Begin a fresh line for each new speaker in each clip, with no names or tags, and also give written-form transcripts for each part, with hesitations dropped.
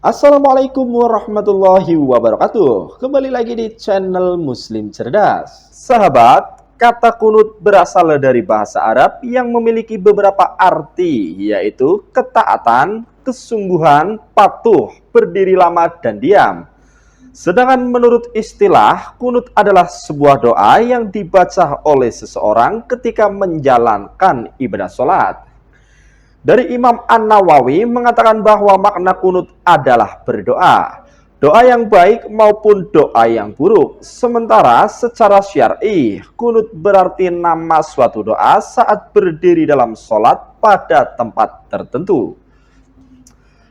Assalamualaikum warahmatullahi wabarakatuh. Kembali lagi di channel Muslim Cerdas. Sahabat, kata kunut berasal dari bahasa Arab yang memiliki beberapa arti, yaitu ketaatan, kesungguhan, patuh, berdiri lama, dan diam. Sedangkan menurut istilah, kunut adalah sebuah doa yang dibaca oleh seseorang ketika menjalankan ibadah sholat. Dari Imam An-Nawawi mengatakan bahwa makna kunut adalah berdoa, doa yang baik maupun doa yang buruk. Sementara secara syar'i, kunut berarti nama suatu doa saat berdiri dalam sholat pada tempat tertentu.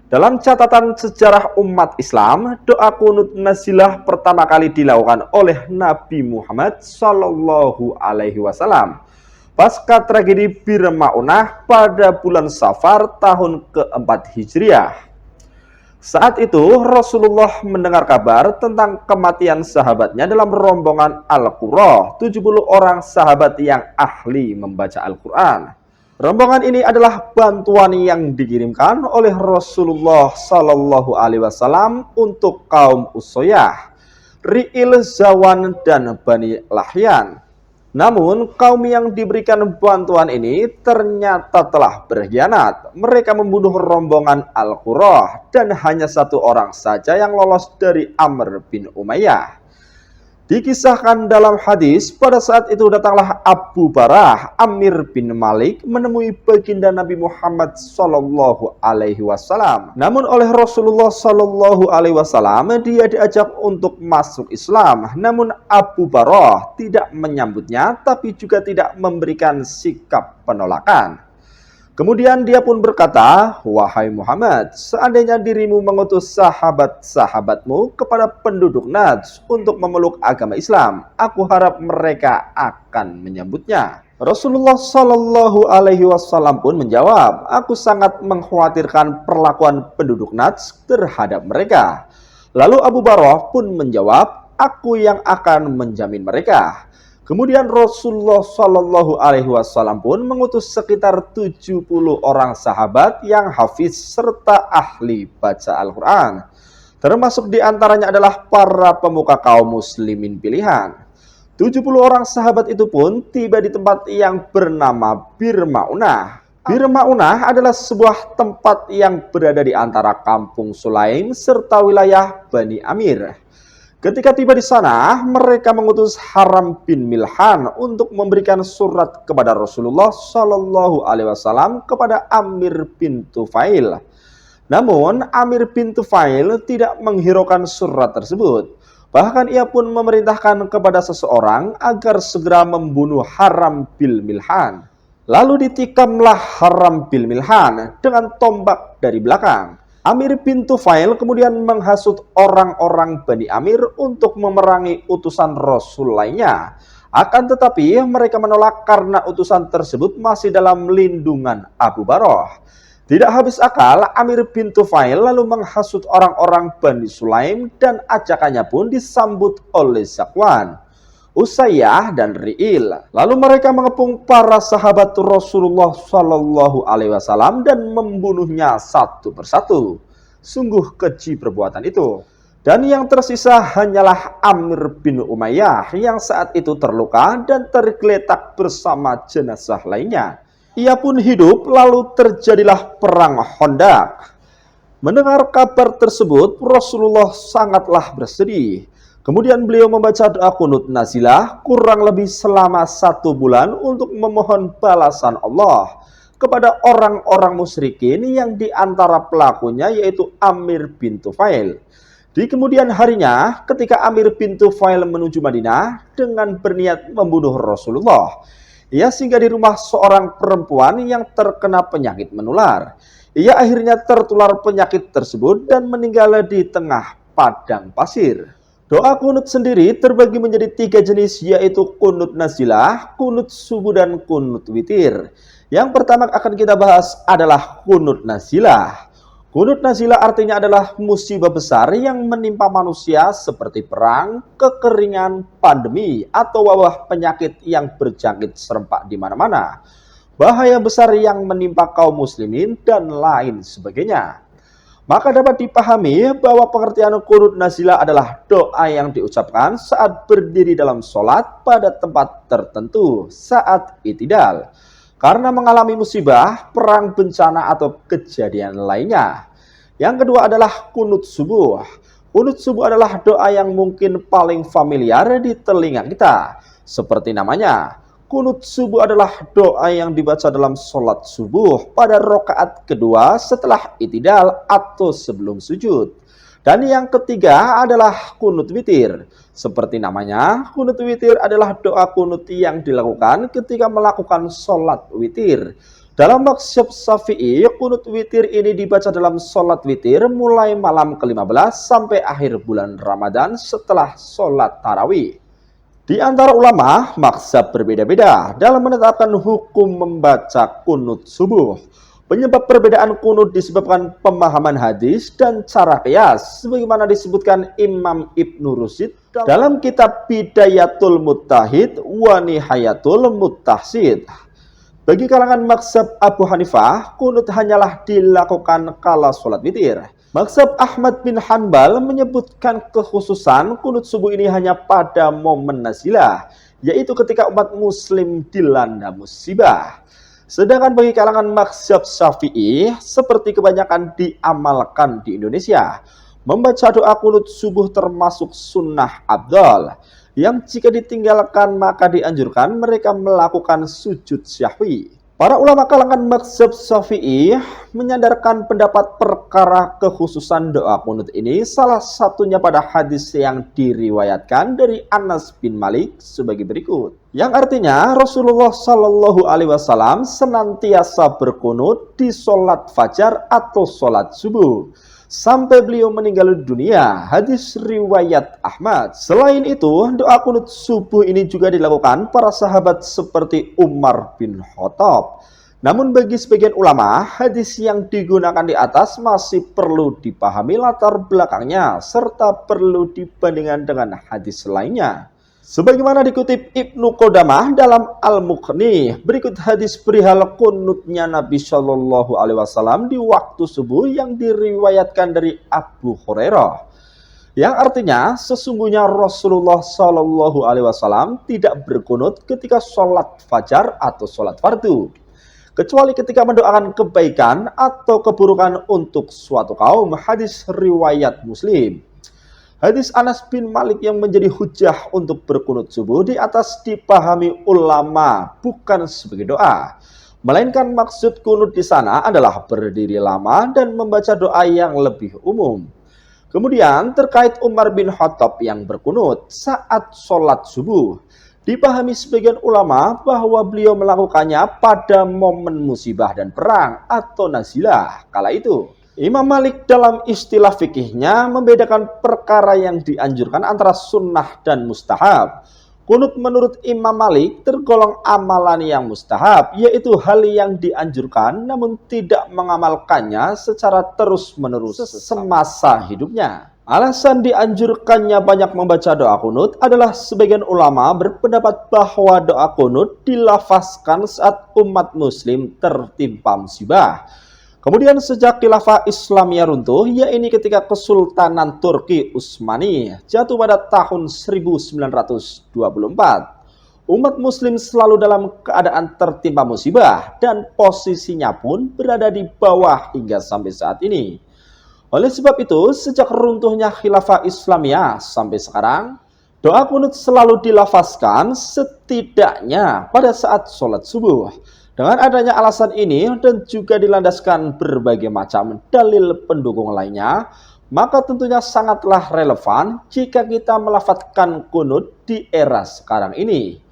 Dalam catatan sejarah umat Islam, doa kunut nazilah pertama kali dilakukan oleh Nabi Muhammad SAW pasca tragedi Bir Maunah pada bulan Safar tahun keempat Hijriah. Saat itu Rasulullah mendengar kabar tentang kematian sahabatnya dalam rombongan Al-Qurra, 70 orang sahabat yang ahli membaca Al-Quran. Rombongan ini adalah bantuan yang dikirimkan oleh Rasulullah Sallallahu Alaihi Wasallam untuk kaum Usoyah, Ri'il, Zawan, dan Bani Lahyan. Namun, kaum yang diberikan bantuan ini ternyata telah berkhianat. Mereka membunuh rombongan Al-Qurra dan hanya satu orang saja yang lolos dari Amr bin Umayyah. Dikisahkan dalam hadis, pada saat itu datanglah Abu Barah, Amir bin Malik, menemui baginda Nabi Muhammad Sallallahu Alaihi Wasallam. Namun oleh Rasulullah Sallallahu Alaihi Wasallam, dia diajak untuk masuk Islam. Namun Abu Barah tidak menyambutnya, tapi juga tidak memberikan sikap penolakan. Kemudian dia pun berkata, "Wahai Muhammad, seandainya dirimu mengutus sahabat-sahabatmu kepada penduduk Najd untuk memeluk agama Islam, aku harap mereka akan menyambutnya." Rasulullah Shallallahu Alaihi Wasallam pun menjawab, "Aku sangat mengkhawatirkan perlakuan penduduk Najd terhadap mereka." Lalu Abu Barah pun menjawab, "Aku yang akan menjamin mereka." Kemudian Rasulullah Shallallahu Alaihi Wasallam pun mengutus sekitar 70 orang sahabat yang hafiz serta ahli baca Al-Quran. Termasuk diantaranya adalah para pemuka kaum muslimin pilihan. 70 orang sahabat itu pun tiba di tempat yang bernama Bir Maunah. Bir Maunah adalah sebuah tempat yang berada di antara kampung Sulaim serta wilayah Bani Amir. Ketika tiba di sana, mereka mengutus Haram bin Milhan untuk memberikan surat kepada Rasulullah Shallallahu Alaihi Wasallam kepada Amir bin Tufail. Namun, Amir bin Tufail tidak menghiraukan surat tersebut. Bahkan ia pun memerintahkan kepada seseorang agar segera membunuh Haram bin Milhan. Lalu ditikamlah Haram bin Milhan dengan tombak dari belakang. Amir bin Tufail kemudian menghasut orang-orang Bani Amir untuk memerangi utusan Rasul lainnya. Akan tetapi mereka menolak karena utusan tersebut masih dalam lindungan Abu Barah. Tidak habis akal, Amir bin Tufail lalu menghasut orang-orang Bani Sulaim dan ajakannya pun disambut oleh Zakwan, Usayyah, dan Ri'il. Lalu mereka mengepung para sahabat Rasulullah Shallallahu Alaihi Wasallam dan membunuhnya satu persatu. Sungguh keji perbuatan itu. Dan yang tersisa hanyalah Amr bin Umayyah yang saat itu terluka dan tergeletak bersama jenazah lainnya. Ia pun hidup, lalu terjadilah perang Khandaq. Mendengar kabar tersebut, Rasulullah sangatlah bersedih. Kemudian beliau membaca doa kunut nazilah kurang lebih selama 1 bulan untuk memohon balasan Allah kepada orang-orang musyrikin yang diantara pelakunya yaitu Amir bin Tufail. Di kemudian harinya ketika Amir bin Tufail menuju Madinah dengan berniat membunuh Rasulullah, ia singgah di rumah seorang perempuan yang terkena penyakit menular. Ia akhirnya tertular penyakit tersebut dan meninggal di tengah padang pasir. Doa kunut sendiri terbagi menjadi 3 jenis, yaitu kunut nazilah, kunut subuh, dan kunut witir. Yang pertama akan kita bahas adalah kunut nazilah. Kunut nazilah artinya adalah musibah besar yang menimpa manusia seperti perang, kekeringan, pandemi, atau wabah penyakit yang berjangkit serempak di mana-mana, bahaya besar yang menimpa kaum muslimin, dan lain sebagainya. Maka dapat dipahami bahwa pengertian qunut nazilah adalah doa yang diucapkan saat berdiri dalam sholat pada tempat tertentu saat i'tidal, karena mengalami musibah, perang, bencana, atau kejadian lainnya. Yang kedua adalah qunut subuh. Qunut subuh adalah doa yang mungkin paling familiar di telinga kita. Seperti namanya, qunut subuh adalah doa yang dibaca dalam sholat subuh pada rakaat kedua setelah i'tidal atau sebelum sujud. Dan yang ketiga adalah qunut witir. Seperti namanya, qunut witir adalah doa qunut yang dilakukan ketika melakukan sholat witir. Dalam mazhab Syafi'i, qunut witir ini dibaca dalam sholat witir mulai malam ke-15 sampai akhir bulan Ramadan setelah sholat tarawih. Di antara ulama, mazhab berbeda-beda dalam menetapkan hukum membaca qunut subuh. Penyebab perbedaan qunut disebabkan pemahaman hadis dan cara qiyas, sebagaimana disebutkan Imam Ibnu Rusyid dalam kitab Bidayatul Mujtahid wa Nihayatul Mujtahid. Bagi kalangan mazhab Abu Hanifah, qunut hanyalah dilakukan kala sholat witir. Mazhab Ahmad bin Hanbal menyebutkan kekhususan qunut subuh ini hanya pada momen nazilah, yaitu ketika umat muslim dilanda musibah. Sedangkan bagi kalangan mazhab Syafi'i, seperti kebanyakan diamalkan di Indonesia, membaca doa qunut subuh termasuk sunnah afdal, yang jika ditinggalkan maka dianjurkan mereka melakukan sujud syahwi. Para ulama kalangan mazhab Syafi'i menyandarkan pendapat perkara kekhususan doa qunut ini salah satunya pada hadis yang diriwayatkan dari Anas bin Malik sebagai berikut. Yang artinya Rasulullah Shallallahu Alaihi Wasallam senantiasa berqunut di sholat fajar atau sholat subuh sampai beliau meninggal dunia. Hadis riwayat Ahmad. Selain itu, doa qunut subuh ini juga dilakukan para sahabat seperti Umar bin Khattab. Namun bagi sebagian ulama, hadis yang digunakan di atas masih perlu dipahami latar belakangnya serta perlu dibandingkan dengan hadis lainnya. Sebagaimana dikutip Ibnu Qudamah dalam Al-Mughni, berikut hadis perihal qunutnya Nabi Shallallahu Alaihi Wasallam di waktu subuh yang diriwayatkan dari Abu Hurairah, yang artinya sesungguhnya Rasulullah Shallallahu Alaihi Wasallam tidak berqunut ketika sholat fajar atau sholat fardu, kecuali ketika mendoakan kebaikan atau keburukan untuk suatu kaum. Hadis riwayat Muslim. Hadis Anas bin Malik yang menjadi hujah untuk berqunut subuh di atas dipahami ulama bukan sebagai doa, melainkan maksud qunut di sana adalah berdiri lama dan membaca doa yang lebih umum. Kemudian terkait Umar bin Khattab yang berqunut saat sholat subuh, dipahami sebagian ulama bahwa beliau melakukannya pada momen musibah dan perang atau nazilah kala itu. Imam Malik dalam istilah fikihnya membedakan perkara yang dianjurkan antara sunnah dan mustahab. Qunut menurut Imam Malik tergolong amalan yang mustahab, yaitu hal yang dianjurkan namun tidak mengamalkannya secara terus-menerus semasa hidupnya. Alasan dianjurkannya banyak membaca doa qunut adalah sebagian ulama berpendapat bahwa doa qunut dilafazkan saat umat muslim tertimpa musibah. Kemudian sejak khilafah Islamiyah runtuh, yaitu ketika Kesultanan Turki Utsmani jatuh pada tahun 1924, umat muslim selalu dalam keadaan tertimpa musibah dan posisinya pun berada di bawah hingga sampai saat ini. Oleh sebab itu, sejak runtuhnya khilafah Islamiyah sampai sekarang, doa qunut selalu dilafazkan setidaknya pada saat sholat subuh. Dengan adanya alasan ini dan juga dilandaskan berbagai macam dalil pendukung lainnya, maka tentunya sangatlah relevan jika kita melafazkan qunut di era sekarang ini.